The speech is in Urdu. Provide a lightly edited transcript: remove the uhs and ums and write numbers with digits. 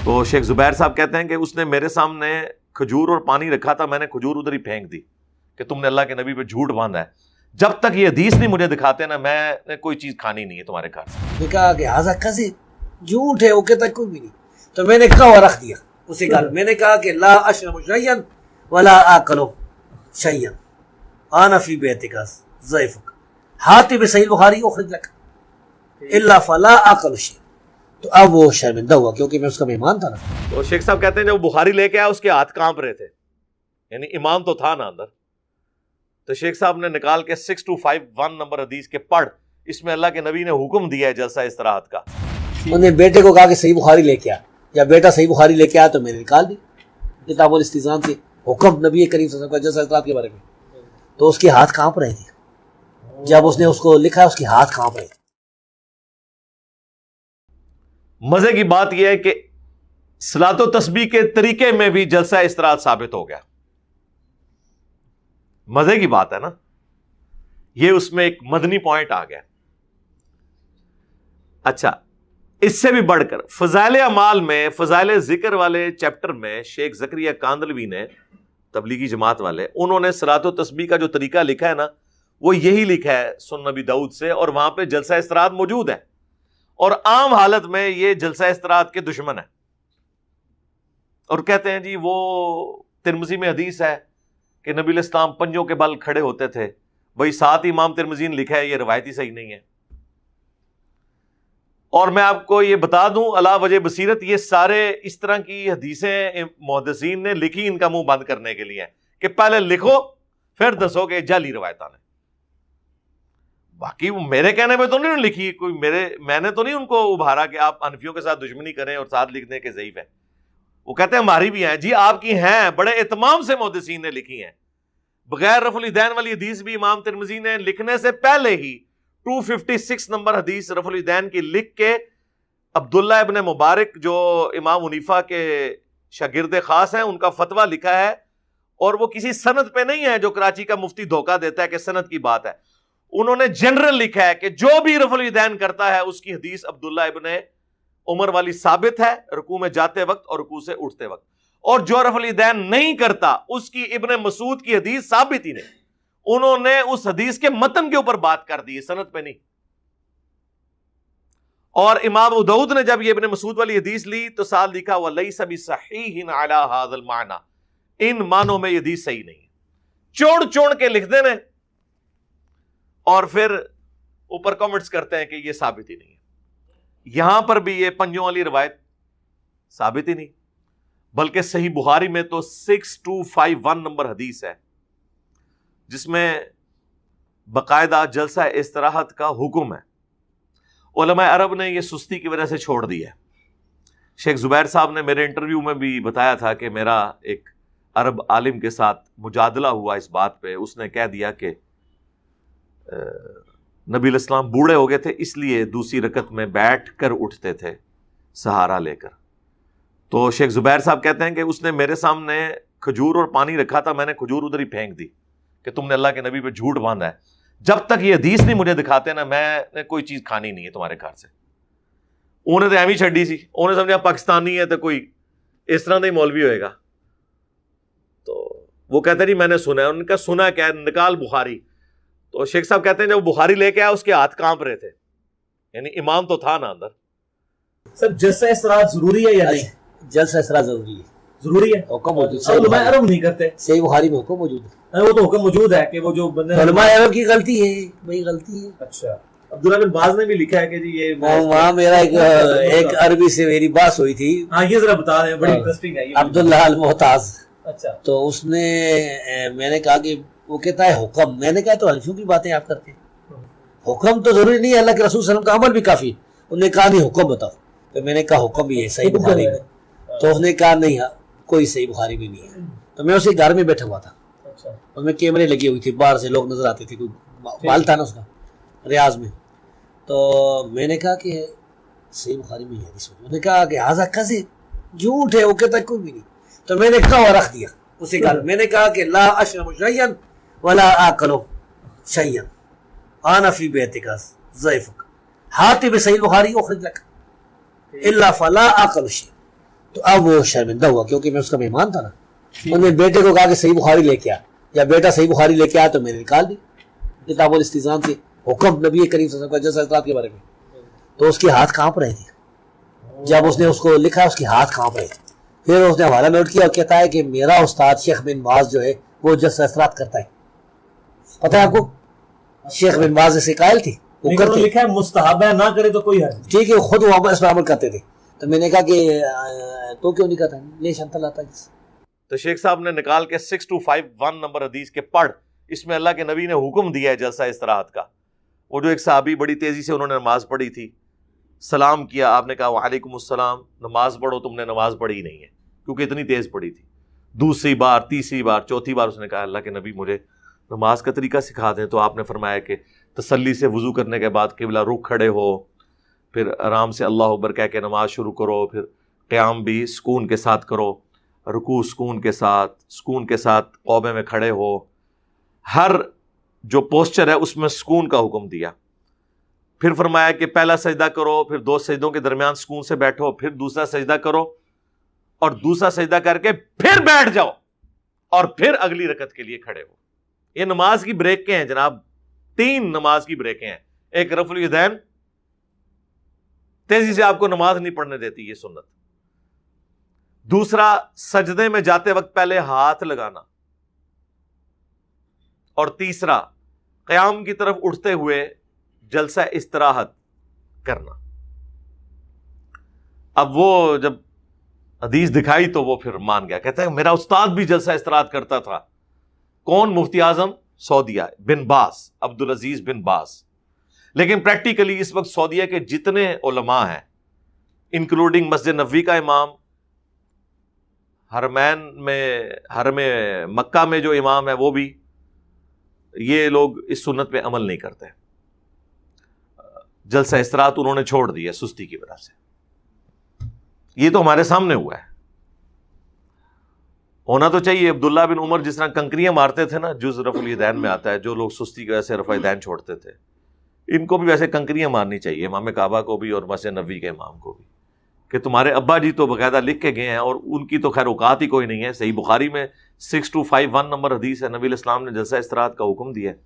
تو شیخ زبیر صاحب کہتے ہیں کہ اس نے میرے سامنے کھجور اور پانی رکھا تھا، میں نے کھجور ادھر ہی پھینک دی کہ تم نے اللہ کے نبی پہ جھوٹ باندھا ہے، جب تک یہ حدیث نہیں مجھے دکھاتے نا میں نے کوئی چیز کھانی نہیں ہے تمہارے گھر سے۔ کہا کہ ہاذا کذب، جھوٹ ہے، وہ کہتا ہے کوئی بھی نہیں۔ تو میں نے کہا رکھ دیا اسی گھر، میں نے کہا کہ لا اشرب شیئا ولا آکل شیئا انا فی بیتک ضیفک حاتب صحیح بخاری اخرج لک الا فلا آکل شیئا۔ تو اب وہ شرمندہ ہوا کیونکہ میں اس کا مہمان تھا نا۔ تو شیخ صاحب کہتے ہیں جب وہ بخاری لے کے آیا اس کے ہاتھ کانپ رہے تھے، یعنی امام تو تھا نا اندر۔ تو شیخ صاحب نے نکال کے 6251 نمبر حدیث کے پڑھ، اس میں اللہ کے نبی نے حکم دیا ہے جلسہ استراحت کا۔ انہوں نے بیٹے کو کہا کہ صحیح بخاری لے کے آ، یا بیٹا صحیح بخاری لے کے آیا تو میں نے نکال دی کتاب الاستئذان سے حکم نبی کریم صلی اللہ علیہ وسلم کا جلسہ استراحت کے بارے میں۔ تو اس کے ہاتھ کانپ رہے تھے جب اس نے اس کو لکھا، اس کے ہاتھ کانپ رہے تھے۔ مزے کی بات یہ ہے کہ صلاۃ و تسبیح کے طریقے میں بھی جلسہ استراحت ثابت ہو گیا۔ مزے کی بات ہے نا، یہ اس میں ایک مدنی پوائنٹ آ گیا۔ اچھا، اس سے بھی بڑھ کر فضائل اعمال میں، فضائل ذکر والے چیپٹر میں شیخ زکریا کاندلوی نے، تبلیغی جماعت والے، انہوں نے صلاۃ و تسبیح کا جو طریقہ لکھا ہے نا وہ یہی لکھا ہے سنن نبی داؤد سے، اور وہاں پہ جلسہ استراحت موجود ہے، اور عام حالت میں یہ جلسہ استراحت کے دشمن ہے، اور کہتے ہیں جی وہ ترمذی میں حدیث ہے کہ نبی علیہ السلام پنجوں کے بل کھڑے ہوتے تھے، وہی ساتھ امام ترمذی نے لکھا ہے، یہ روایتی صحیح نہیں ہے۔ اور میں آپ کو یہ بتا دوں علا وجہ بصیرت، یہ سارے اس طرح کی حدیثیں محدثین نے لکھی ان کا منہ بند کرنے کے لیے کہ پہلے لکھو پھر دسو کہ جعلی روایتاں نے، باقی وہ میرے کہنے پہ تو نہیں لکھی کوئی، میں نے تو نہیں ان کو ابھارا کہ آپ حنفیوں کے ساتھ دشمنی کریں اور ساتھ لکھ دیں کہ ضعیف ہے۔ وہ کہتے ہیں ہماری بھی ہیں جی، آپ کی ہیں، بڑے اہتمام سے محدثین نے لکھی ہیں۔ بغیر رفع الیدین والی حدیث بھی امام ترمذی نے لکھنے سے پہلے ہی 256 نمبر حدیث رفع الیدین کی لکھ کے عبداللہ ابن مبارک جو امام حنیفہ کے شاگرد خاص ہیں ان کا فتویٰ لکھا ہے، اور وہ کسی سند پہ نہیں ہے جو کراچی کا مفتی دھوکہ دیتا ہے کہ سند کی بات ہے، انہوں نے جنرل لکھا ہے کہ جو بھی رفع الیدین کرتا ہے اس کی حدیث عبداللہ ابن عمر والی ثابت ہے رکوع میں جاتے وقت اور رکوع سے اٹھتے وقت، اور جو رفع الیدین نہیں کرتا اس کی ابن مسعود کی حدیث ثابت ہی نہیں، انہوں نے اس حدیث کے متن کے اوپر بات کر دی، سند پہ نہیں۔ اور امام ابو داؤد نے جب یہ ابن مسعود والی حدیث لی تو ساتھ لکھا وَلَيْسَ بِصَحِيحٍ عَلَى هَذَا الْمَعْنَى، ان معنوں میں یہ حدیث صحیح نہیں ہے، چوڑ کے لکھ دینے اور پھر اوپر کامنٹس کرتے ہیں کہ یہ ثابت ہی نہیں ہے۔ یہاں پر بھی یہ پنجوں والی روایت ثابت ہی نہیں، بلکہ صحیح بخاری میں تو 6251 نمبر حدیث ہے جس میں باقاعدہ جلسہ استراحت کا حکم ہے۔ علماء عرب نے یہ سستی کی وجہ سے چھوڑ دی ہے۔ شیخ زبیر صاحب نے میرے انٹرویو میں بھی بتایا تھا کہ میرا ایک عرب عالم کے ساتھ مجادلہ ہوا اس بات پہ، اس نے کہہ دیا کہ نبی علیہ السلام بوڑھے ہو گئے تھے اس لیے دوسری رکعت میں بیٹھ کر اٹھتے تھے سہارا لے کر۔ تو شیخ زبیر صاحب کہتے ہیں کہ اس نے میرے سامنے کھجور اور پانی رکھا تھا، میں نے کھجور ادھر ہی پھینک دی کہ تم نے اللہ کے نبی پہ جھوٹ باندھا ہے، جب تک یہ حدیث نہیں مجھے دکھاتے نا میں نے کوئی چیز کھانی نہیں ہے تمہارے گھر سے۔ انہیں تو ایویں چھڈی سی، انہیں سمجھا پاکستانی ہے تو کوئی اس طرح نہیں مولوی ہوئے گا۔ تو وہ کہتے نہیں میں نے سنا ہے، انہوں نے کہا سنا کیا، نکال بخاری۔ تو شیخ صاحب کہتے ہیں جب بخاری لے کے آیا اس کے ہاتھ کانپ رہے تھے، یعنی امام تو تھا نا اندر۔ سر جلسہ استراحت ضروری ہے یا نہیں؟ جلسہ استراحت ضروری ہے، ضروری ہے، حکم موجود علماء عرب نہیں کرتے، صحیح بخاری میں حکم موجود ہے، وہ تو حکم موجود ہے کہ وہ جو بندے علماء عرب کی غلطی ہے، وہی غلطی ہے۔ اچھا، عبداللہ بن باز نے بھی لکھا ہے کہ جی یہ وہاں میرا ایک عربی سے میری بات ہوئی تھی، ہاں یہ ذرا بتا رہے ہیں، بڑی انٹرسٹنگ ہے یہ۔ عبداللہ المحتاج، اچھا، تو اس نے میں نے کہا کہ وہ کہتا ہے حکم، میں نے کہا تو حنفیوں کی باتیں آپ کرتے ہیں، حکم تو ضروری نہیں ہے، اللہ کے رسول صلی اللہ علیہ وسلم کا عمل بھی کافی۔ انہوں نے کہا نہیں حکم بتاؤ، تو میں نے کہا حکم بھی ہے صحیح بخاری میں، تو اس نے کہا نہیں کوئی صحیح بخاری میں نہیں ہے۔ تو میں اسی گھر میں بیٹھا ہوا تھا، اس میں کیمرے لگی ہوئی تھی، باہر سے لوگ نظر آتے تھے، کوئی مال تھا نا اس کا ریاض میں۔ تو میں نے کہا کہ صحیح بخاری میں ہے، انہوں نے کہا کہ ہاذا کذب، جھوٹ ہے، وہ کہتا ہے کوئی بھی نہیں۔ تو میں نے کہا رکھ دیا اسی گھر، میں نے کہا کہ لا اشرب شیئا ولا آکل شیئا انا فی بیتک ضیفک حاتب صحیح بخاری اخرج لک الا فلا آکل شیئا۔ تو اب وہ شرمندہ ہوا کیونکہ میں اس کا مہمان تھا نا. انہوں نے بیٹے کو کہا کہ صحیح بخاری لے کے آ, یا بیٹا صحیح بخاری لے کے آیا تو میں نے نکال دی کتاب الاستئذان سے حکم نبی کریم صلی اللہ علیہ وسلم کا جلسہ استراحت کے بارے میں. تو اس کے ہاتھ کانپ رہے تھے جب اس نے اس کو لکھا, اس کے ہاتھ کانپ رہے تھے. پھر اس نے حوالہ نوٹ کیا اور کہتا ہے کہ میرا استاد شیخ بن باز جو ہے وہ جلسہ استراحت کرتا ہے. پتہ ہے آپ کو شیخ بن باز ایسے قائل تھی, وہ کرتے لکھا ہے مستحب ہے, نہ کرے تو کوئی حرج نہیں. ٹھیک ہے, خود وہ اس پر عمل کرتے تھے. تو میں نے کہا کہ تو کیوں نہیں کرتا, لے شنت لاتا ہے. تو شیخ صاحب نے نکال کے 6251 نمبر حدیث کے پڑھ, اس میں اللہ کے نبی نے حکم دیا ہے جلسہ استراحت کا. وہ جو ایک صحابی بڑی تیزی سے انہوں نے نماز پڑھی تھی, سلام کیا, آپ نے کہا وعلیکم السلام, نماز پڑھو, تم نے نماز پڑھی ہی نہیں ہے کیونکہ اتنی تیز پڑھی تھی. دوسری بار, تیسری بار, چوتھی بار اس نے کہا اللہ کے نبی مجھے نماز کا طریقہ سکھا دیں. تو آپ نے فرمایا کہ تسلی سے وضو کرنے کے بعد قبلہ رخ کھڑے ہو, پھر آرام سے اللہ اکبر کہہ کے نماز شروع کرو, پھر قیام بھی سکون کے ساتھ کرو, رکوع سکون کے ساتھ قوبے میں کھڑے ہو. ہر جو پوسچر ہے اس میں سکون کا حکم دیا. پھر فرمایا کہ پہلا سجدہ کرو, پھر 2 سجدوں کے درمیان سکون سے بیٹھو, پھر دوسرا سجدہ کرو, اور دوسرا سجدہ کر کے پھر بیٹھ جاؤ, اور پھر اگلی رکعت کے لیے کھڑے ہو. یہ نماز کی بریکیں ہیں جناب, 3 نماز کی بریکیں ہیں. ایک رفع الیدین, تیزی سے آپ کو نماز نہیں پڑھنے دیتی, یہ سنت. دوسرا سجدے میں جاتے وقت پہلے ہاتھ لگانا, اور تیسرا قیام کی طرف اٹھتے ہوئے جلسہ استراحت کرنا. اب وہ جب حدیث دکھائی تو وہ پھر مان گیا, کہتا ہے میرا استاد بھی جلسہ استراحت کرتا تھا. کون؟ مفتی اعظم سعودیہ بن باز, عبدالعزیز بن باز. لیکن پریکٹیکلی اس وقت سعودیہ کے جتنے علماء ہیں, انکلوڈنگ مسجد نبوی کا امام, حرم مکہ میں جو امام ہے وہ بھی, یہ لوگ اس سنت پہ عمل نہیں کرتے. جلسہ استراحت انہوں نے چھوڑ دیا سستی کی وجہ سے. یہ تو ہمارے سامنے ہوا ہے. ہونا تو چاہیے. عبداللہ بن عمر جس طرح کنکریاں مارتے تھے نا, جز رفع الیدین میں آتا ہے, جو لوگ سستی کی وجہ سے رفع الیدین چھوڑتے تھے, ان کو بھی ویسے کنکریاں مارنی چاہیے, امام کعبہ کو بھی اور مسجد نبوی کے امام کو بھی, کہ تمہارے ابا جی تو باقاعدہ لکھ کے گئے ہیں, اور ان کی تو خیر اوقات ہی کوئی نہیں ہے. صحیح بخاری میں 6251 نمبر حدیث ہے, نبی علیہ السلام نے جلسہ استراحت کا حکم دیا ہے.